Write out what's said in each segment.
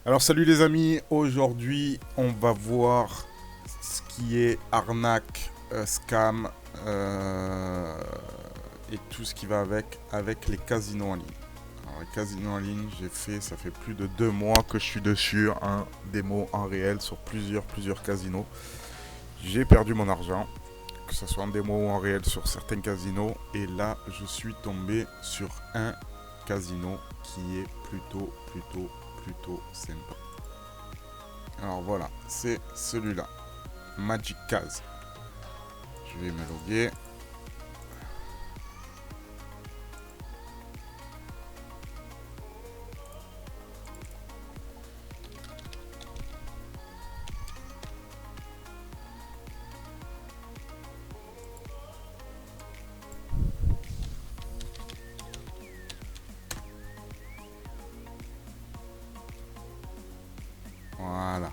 Alors salut les amis, aujourd'hui on va voir ce qui est arnaque, scam et tout ce qui va avec les casinos en ligne. Alors les casinos en ligne, ça fait plus de 2 mois que je suis dessus, un démo en réel sur plusieurs casinos. J'ai perdu mon argent, que ce soit en démo ou en réel sur certains casinos, et là je suis tombé sur un casino qui est plutôt sympa. Alors voilà, c'est celui-là, Magic Case. Je vais me loguer. Voilà.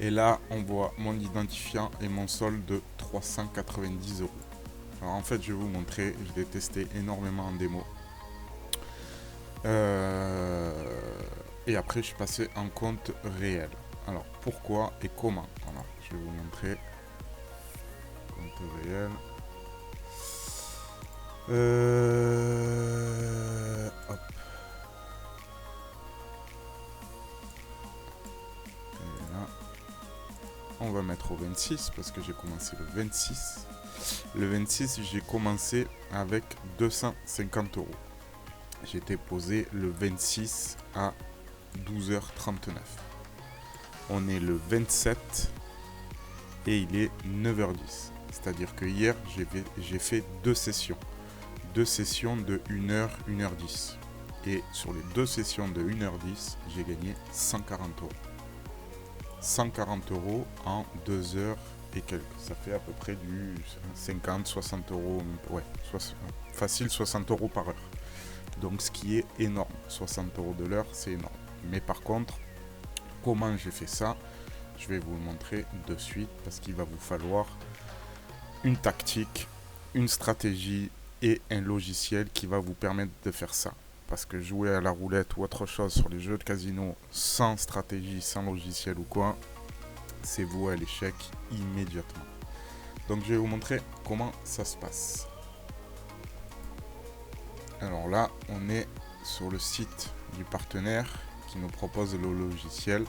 Et là, on voit mon identifiant et mon solde de 390 euros. Alors en fait, je vais vous montrer, je l'ai testé énormément en démo. Et après, je suis passé en compte réel. Alors pourquoi et comment? Alors, je vais vous montrer. Compte réel. Hop. Et là, on va mettre au 26 parce que j'ai commencé le 26. Le 26, j'ai commencé avec 250 euros. J'étais posé le 26 à 12h39. On est le 27 et il est 9h10. C'est-à-dire que hier, j'ai fait deux sessions. Deux sessions de 1h, 1h10. Et sur les deux sessions de 1h10, j'ai gagné 140 euros. 140 euros en 2 heures et quelques. Ça fait à peu près du 50, 60 euros. Ouais, facile 60 euros par heure. Donc ce qui est énorme. 60 euros de l'heure, c'est énorme. Mais par contre, comment j'ai fait ça? Je vais vous le montrer de suite parce qu'il va vous falloir une tactique, une stratégie et un logiciel qui va vous permettre de faire ça. Parce que jouer à la roulette ou autre chose sur les jeux de casino sans stratégie, sans logiciel ou quoi, c'est voué à l'échec immédiatement. Donc je vais vous montrer comment ça se passe. Alors là, on est sur le site du partenaire qui nous propose le logiciel.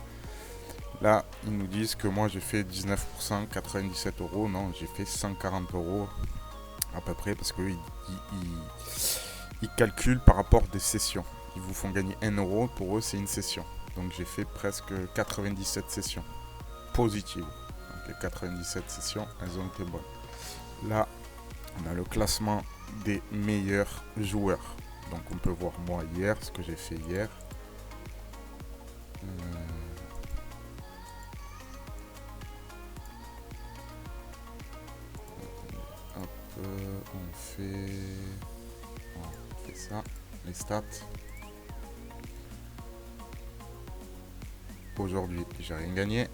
Là, ils nous disent que moi j'ai fait 19%, 97 euros. Non, j'ai fait 140 euros à peu près parce qu'ils calculent par rapport des sessions. Ils vous font gagner 1 euro, pour eux c'est une session. Donc j'ai fait presque 97 sessions positives. Donc les 97 sessions, elles ont été bonnes. Là, on a le classement des meilleurs joueurs. Donc on peut voir moi hier, ce que j'ai fait hier. Hop, on fait ça, les stats. Aujourd'hui, j'ai rien gagné.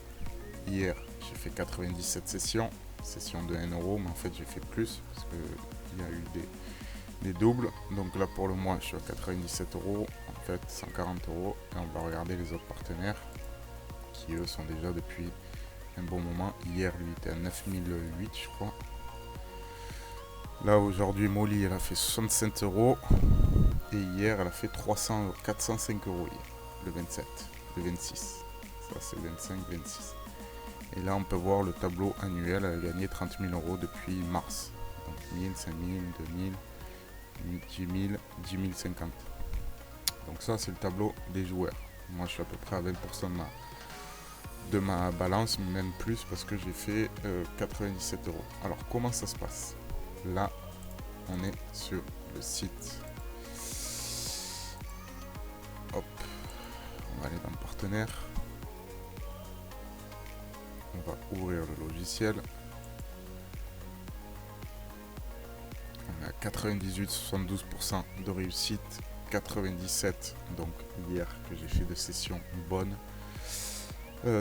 Hier, j'ai fait 97 sessions, session de 1 euro, mais en fait j'ai fait plus parce qu'il y a eu des doubles. Donc là pour le mois, je suis à 97 euros, en fait 140 euros. Et on va regarder les autres partenaires qui eux sont déjà depuis un bon moment. Hier, lui était à 9008, je crois. Là aujourd'hui, Molly, elle a fait 65 euros. Et hier, elle a fait 405 euros hier, le 27, le 26. Ça, c'est 25, 26. Et là, on peut voir le tableau annuel. Elle a gagné 30 000 euros depuis mars. Donc 1000, 5000, 2000, 10 000, 10 000, 50. Donc ça, c'est le tableau des joueurs. Moi, je suis à peu près à 20% de ma balance, même plus, parce que j'ai fait 97 euros. Alors, comment ça se passe? Là, on est sur le site. Hop, on va aller dans partenaire. On va ouvrir le logiciel. On est à 98-72% de réussite. 97, donc hier que j'ai fait de sessions bonnes.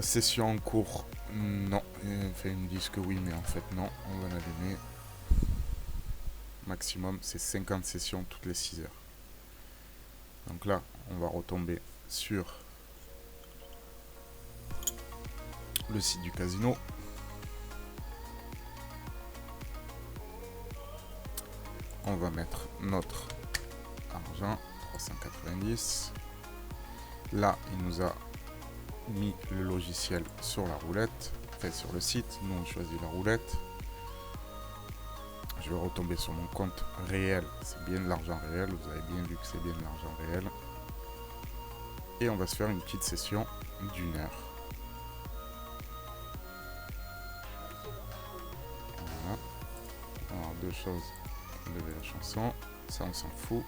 Session en cours, non. Enfin, ils me disent que oui, mais en fait non. On va l'allumer. Maximum, c'est 50 sessions toutes les 6 heures. Donc là, on va retomber sur le site du casino. On va mettre notre argent, 390. Là, il nous a mis le logiciel sur la roulette, enfin sur le site. Nous, on choisit la roulette. Je vais retomber sur mon compte réel. C'est bien de l'argent réel. Vous avez bien vu que c'est bien de l'argent réel. Et on va se faire une petite session d'1 heure. Voilà. Alors, deux choses. Lever la chanson. Ça, on s'en fout.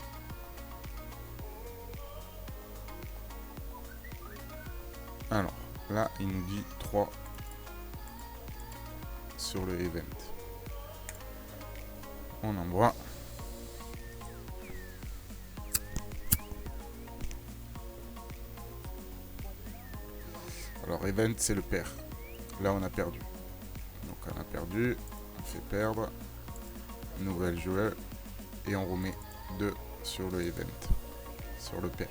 Alors, là, il nous dit 3 sur le event. On envoie. Alors, event, c'est le pair. Là, on a perdu. Donc, on a perdu. On fait perdre. Nouvelle joueur. Et on remet 2 sur le event. Sur le pair.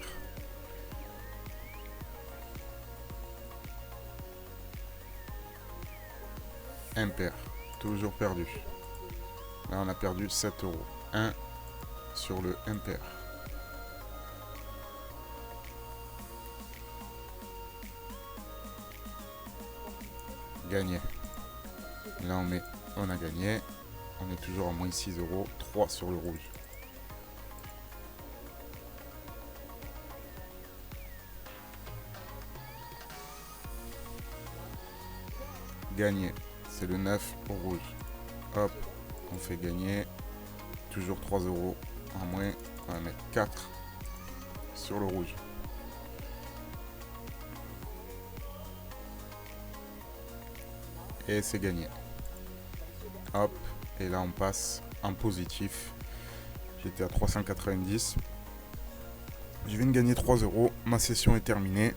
Impair. Toujours perdu. Là, on a perdu 7 euros. 1 sur le impair. Gagné. Là, on a gagné. On est toujours à moins 6 euros. 3 sur le rouge. Gagné. C'est le 9 au rouge. Hop. On fait gagner. Toujours 3 euros en moins. On va mettre 4 sur le rouge. Et c'est gagné. Hop. Et là, on passe en positif. J'étais à 390. Je viens de gagner 3 euros. Ma session est terminée.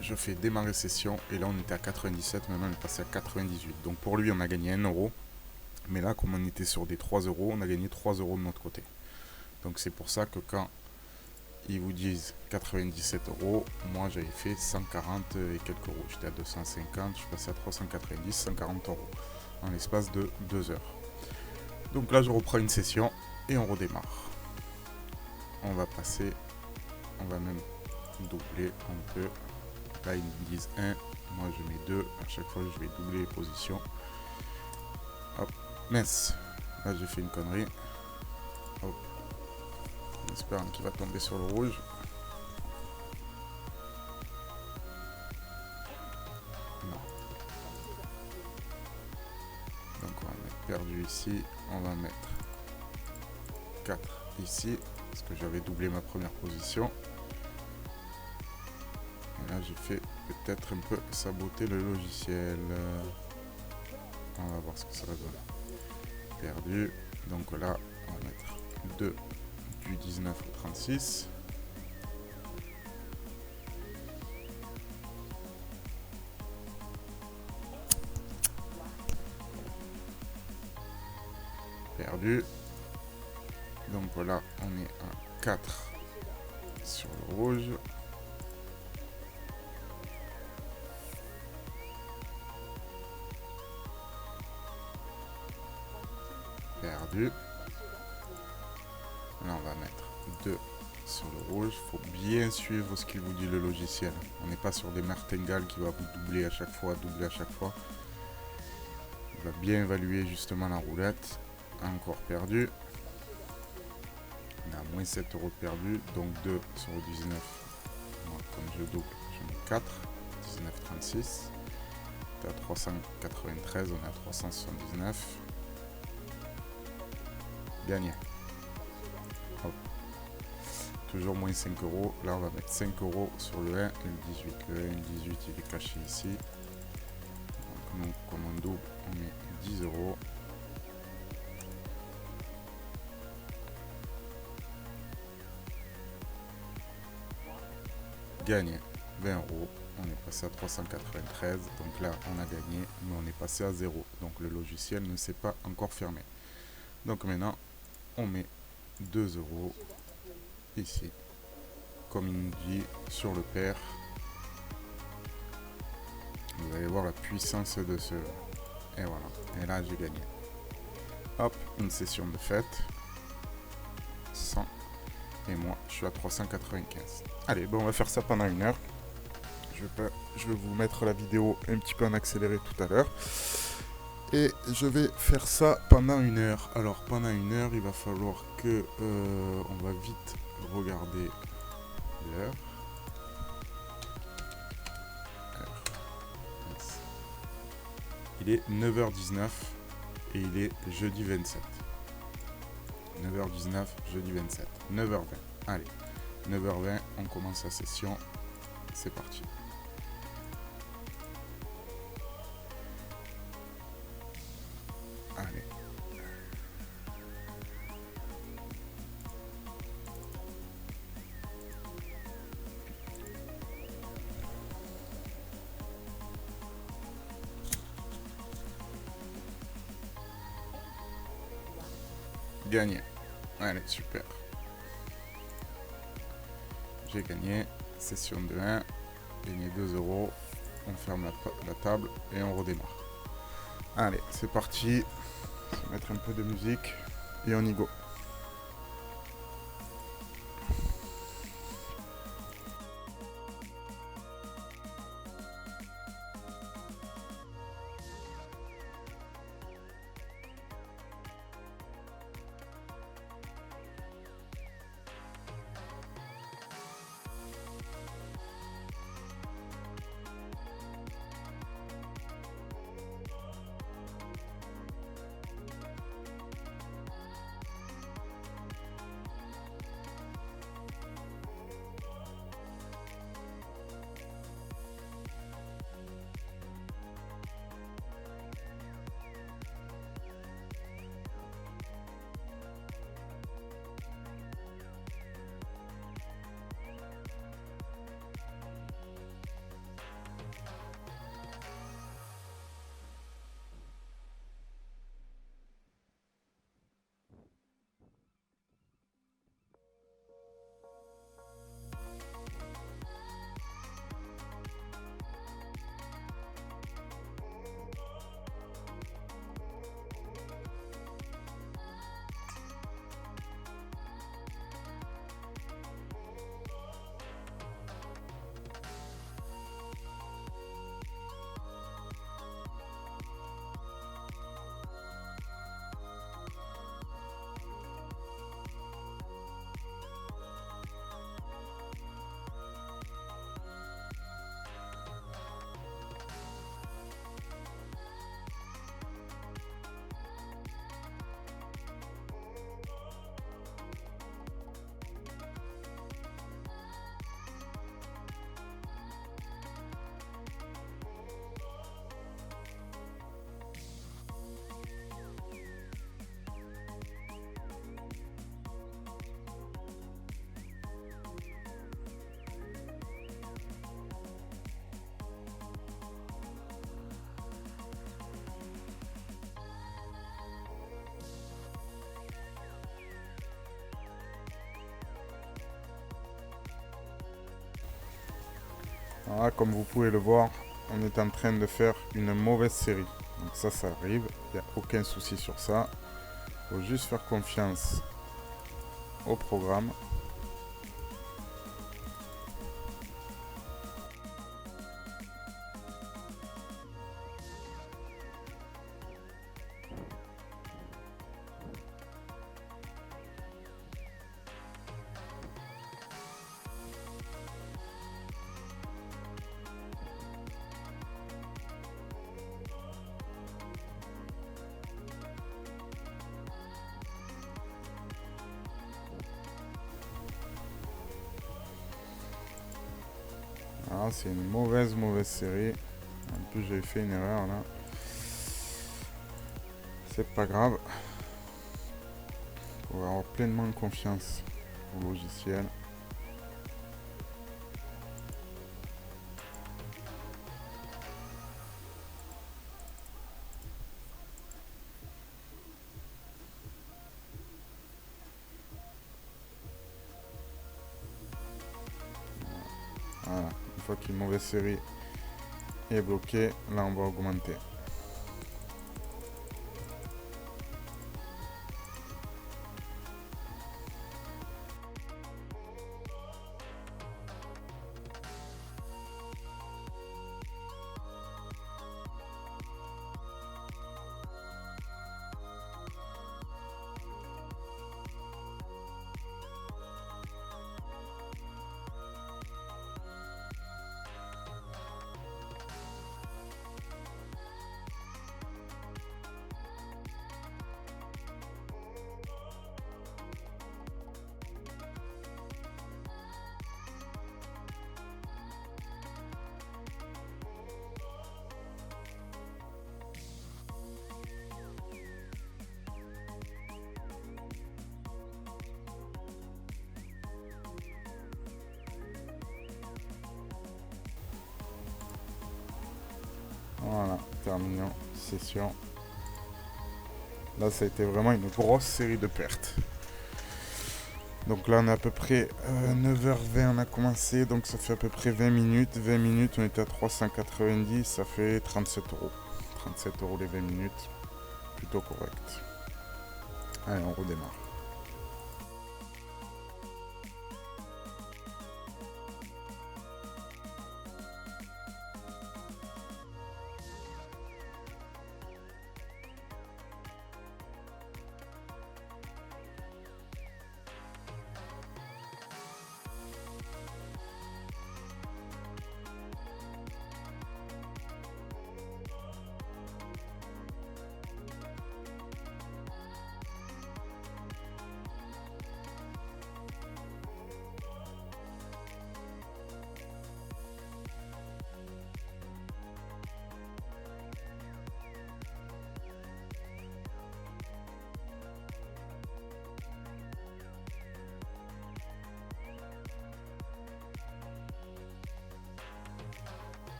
Je fais démarrer session. Et là, on était à 97. Maintenant, on est passé à 98. Donc, pour lui, on a gagné 1 euro. Mais là, comme on était sur des 3 euros, on a gagné 3 euros de notre côté. Donc, c'est pour ça que quand ils vous disent 97 euros, moi, j'avais fait 140 et quelques euros. J'étais à 250. Je suis passé à 390, 140 euros. En l'espace de 2 heures. Donc là, je reprends une session et on redémarre. On va passer, on va même doubler un peu. Là, ils me disent 1, moi je mets 2. À chaque fois, je vais doubler les positions. Hop, mince. Là, j'ai fait une connerie. Hop. En espérant qu'il va tomber sur le rouge. Non. Donc, on va mettre perdu ici. On va mettre 4 ici. Parce que j'avais doublé ma première position. Et là, j'ai fait peut-être un peu saboter le logiciel. On va voir ce que ça va donner. Perdu. Donc là, on va mettre 2 du 19 au 36. Perdu. Donc voilà, on est à 4 sur le rouge. Perdu. Là, on va mettre 2 sur le rouge. Il faut bien suivre ce qu'il vous dit le logiciel. On n'est pas sur des martingales qui va vous doubler à chaque fois, doubler à chaque fois. Il va bien évaluer justement la roulette. Encore perdu. On a moins 7 euros de perdu. Donc 2 sur le 19. Moi, comme je double, je mets 4. 19,36. On est à 393. On est à 379. Gagné. Hop. Toujours moins 5 euros. Là, on va mettre 5 euros sur le 1 et le 18. Le 1 et le 18, il est caché ici. Donc, nous, comme on double, on met 10 euros. Gagné 20 euros. On est passé à 393. Donc là, on a gagné, mais on est passé à 0. Donc le logiciel ne s'est pas encore fermé. Donc maintenant, on met 2 euros ici. Comme il nous dit sur le pair. Vous allez voir la puissance de ce... Et voilà. Et là, j'ai gagné. Hop, une session de fête. 100. Et moi, je suis à 395. Allez, bon, on va faire ça pendant 1 heure. Je vais vous mettre la vidéo un petit peu en accéléré tout à l'heure. Et je vais faire ça pendant 1 heure. Alors, pendant 1 heure, il va falloir que... on va vite regarder l'heure. Il est 9h19 et il est jeudi 27. 9h19, jeudi 27. 9h20. Allez, 9h20, on commence la session. C'est parti. Allez. Gagné. Allez, super. J'ai gagné. Session de 1. Gagné 2 euros. On ferme la table et on redémarre. Allez, c'est parti. On va mettre un peu de musique et on y go. Voilà, comme vous pouvez le voir, on est en train de faire une mauvaise série. Donc ça arrive, il n'y a aucun souci sur ça. Il faut juste faire confiance au programme. Ah, c'est une mauvaise série. En plus, j'ai fait une erreur là. C'est pas grave. Il faut avoir pleinement confiance au logiciel. Voilà, une fois qu'une mauvaise série est bloqué. Là, on va augmenter. Voilà, terminons session. Là, ça a été vraiment une grosse série de pertes. Donc là, on est à peu près 9h20, on a commencé. Donc ça fait à peu près 20 minutes. 20 minutes, on était à 390, ça fait 37 euros. 37 euros les 20 minutes. Plutôt correct. Allez, on redémarre.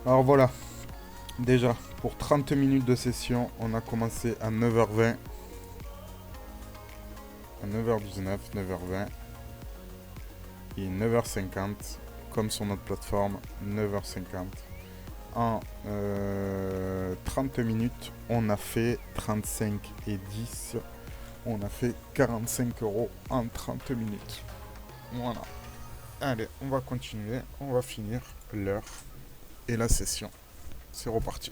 Alors voilà, déjà pour 30 minutes de session, on a commencé à 9h20, à 9h19, 9h20 et 9h50, comme sur notre plateforme, 9h50. En 30 minutes, on a fait 35 et 10, on a fait 45 euros en 30 minutes. Voilà. Allez, on va continuer, on va finir l'heure et la session. C'est reparti.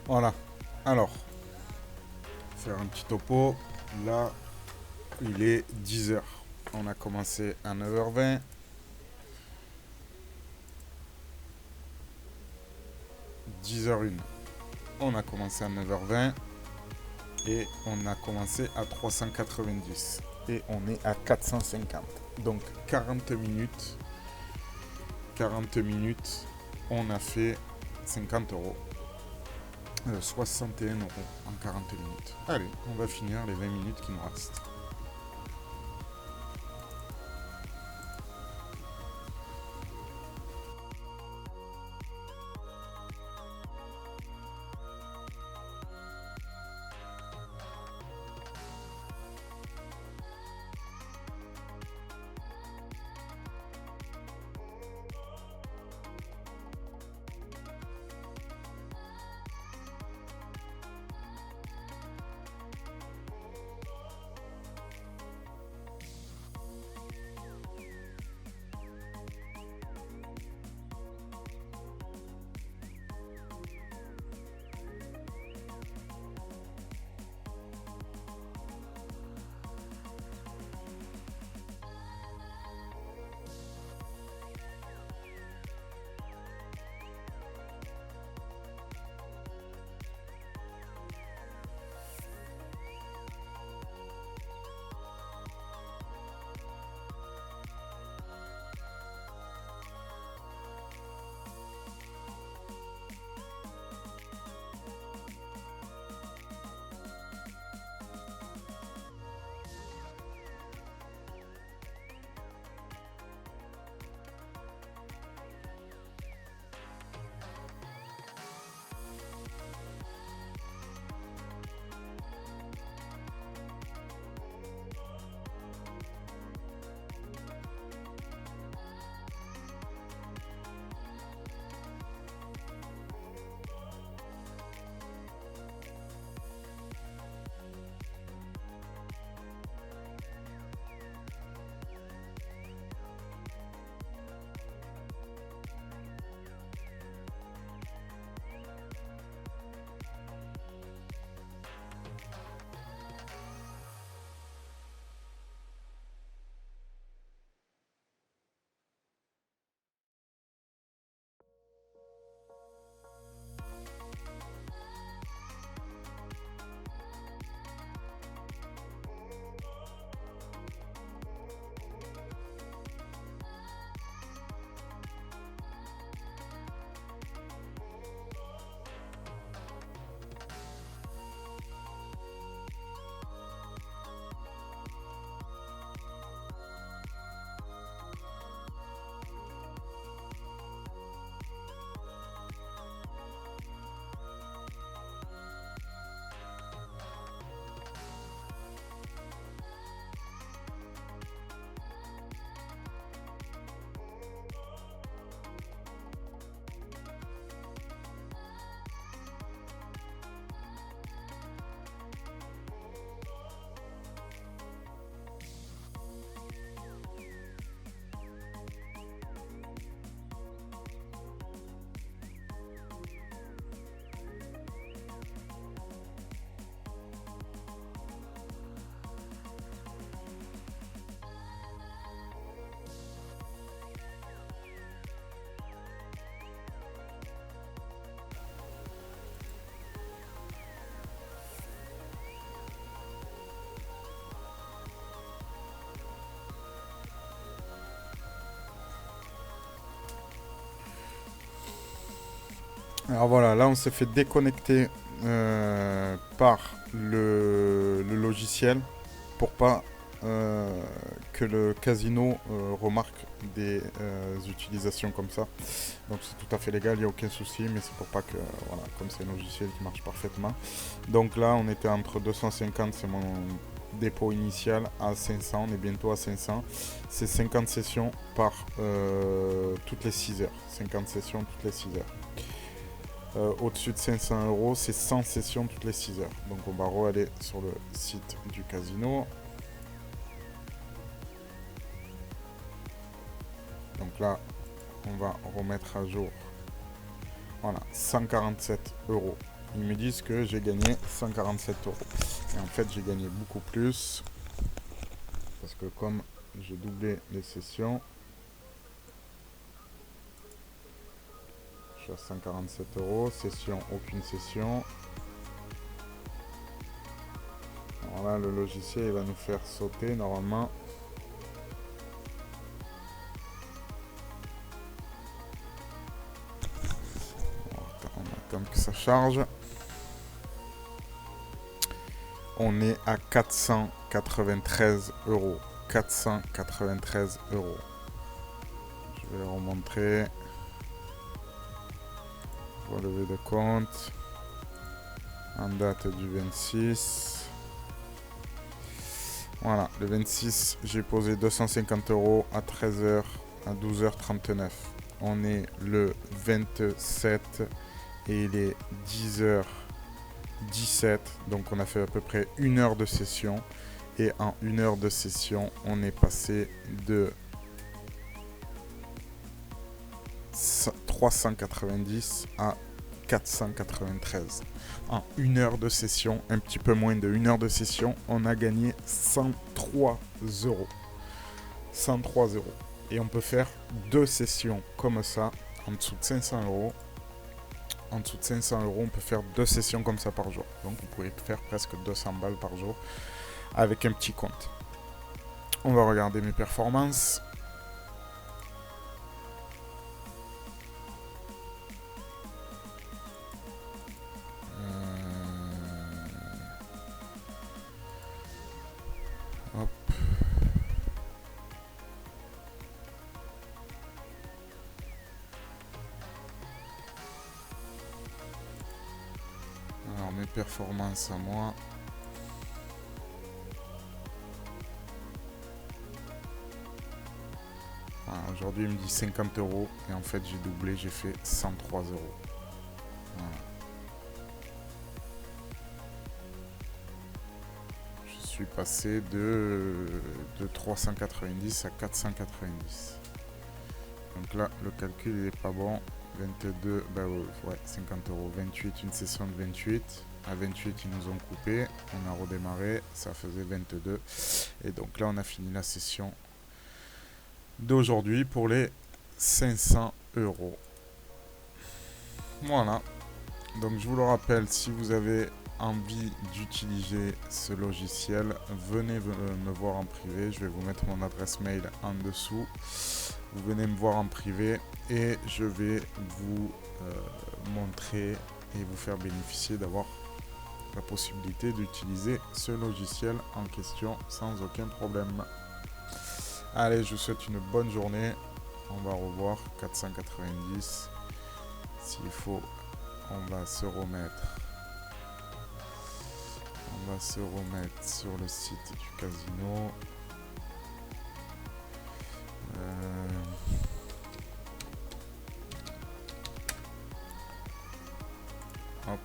Voilà. Alors, faire un petit topo. Là, il est 10h. On a commencé à 9h20. 10h01. On a commencé à 9h20. Et on a commencé à 390. Et on est à 450. Donc 40 minutes. 40 minutes. On a fait 50 euros. 61 euros en 40 minutes. Allez, on va finir les 20 minutes qui nous restent. Alors voilà, là on s'est fait déconnecter par le logiciel pour pas que le casino remarque des utilisations comme ça. Donc c'est tout à fait légal, il n'y a aucun souci, mais c'est pour pas que, voilà, comme c'est un logiciel qui marche parfaitement. Donc là on était entre 250, c'est mon dépôt initial, à 500, on est bientôt à 500. C'est 50 sessions par toutes les 6 heures. 50 sessions toutes les 6 heures. Au-dessus de 500 euros, c'est 100 sessions toutes les 6 heures. Donc on va re-aller sur le site du casino. Donc là, on va remettre à jour. Voilà, 147 euros ils me disent que j'ai gagné 147 euros. Et en fait, j'ai gagné beaucoup plus. Parce que comme j'ai doublé les sessions, je suis à 147 euros. Session, aucune session. Alors là, le logiciel, il va nous faire sauter normalement. On attend que ça charge. On est à 493 euros. 493 euros. Je vais remontrer. Relevé de compte. En date du 26. Voilà, le 26, j'ai posé 250 euros à 13h, à 12h39. On est le 27 et il est 10h17. Donc on a fait à peu près 1 heure de session. Et en 1 heure de session, on est passé de 390 à 493. En 1 heure de session, un petit peu moins de 1 heure de session, on a gagné 103 euros. 103 euros. Et on peut faire 2 sessions comme ça, en dessous de 500 euros. En dessous de 500 euros, on peut faire 2 sessions comme ça par jour. Donc vous pouvez faire presque 200 balles par jour avec un petit compte. On va regarder mes performances. Hop. Alors mes performances à moi. Voilà, aujourd'hui il me dit 50 euros et en fait j'ai doublé, j'ai fait 103 euros. Voilà. Je suis passé de 390 à 490. Donc là le calcul il est pas bon. 22, bah ouais, 50 euros. 28, une session de 28. À 28, ils nous ont coupé. On a redémarré. Ça faisait 22. Et donc là, on a fini la session d'aujourd'hui pour les 500 euros. Voilà. Donc je vous le rappelle, si vous avez envie d'utiliser ce logiciel, venez me voir en privé. Je vais vous mettre mon adresse mail en dessous. Vous venez me voir en privé et je vais vous montrer et vous faire bénéficier d'avoir la possibilité d'utiliser ce logiciel en question sans aucun problème. Allez, je vous souhaite une bonne journée. On va revoir 490. S'il faut, on va se remettre. On va se remettre sur le site du casino. Hop.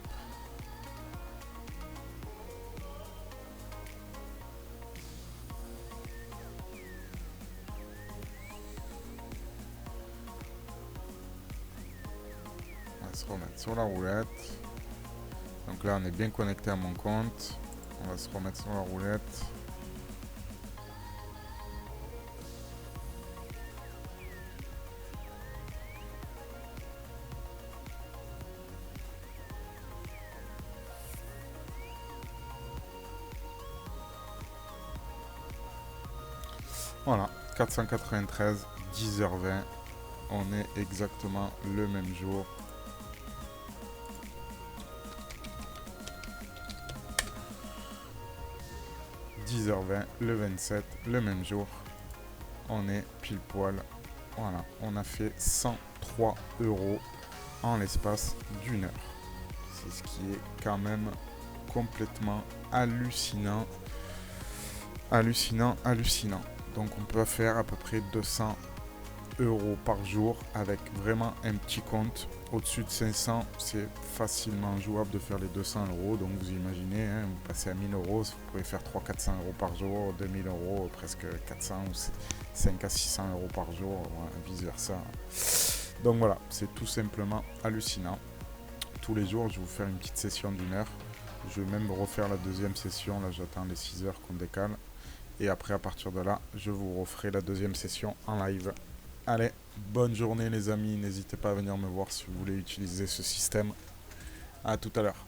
On va se remettre sur la roulette. Donc là, on est bien connecté à mon compte. On va se remettre sur la roulette. Voilà, 493, 10h20. On est exactement le même jour. « 10h20, le 27, le même jour. On est pile poil. Voilà, on a fait 103 euros en l'espace d'une heure. C'est ce qui est quand même complètement hallucinant. Hallucinant, hallucinant. Donc on peut faire à peu près 200 euros par jour avec vraiment un petit compte. Au-dessus de 500, c'est facilement jouable de faire les 200 euros. Donc vous imaginez, hein, vous passez à 1000 euros, vous pouvez faire 300-400 euros par jour, 2000 euros, presque 400 ou 5 à 600 euros par jour, vice versa. Donc voilà, c'est tout simplement hallucinant. tous les jours, je vais vous faire une petite session d'1 heure. Je vais même refaire la deuxième session. Là, j'attends les 6 heures qu'on décale. Et après, à partir de là, je vous referai la deuxième session en live. Allez, bonne journée les amis. N'hésitez pas à venir me voir si vous voulez utiliser ce système. À tout à l'heure.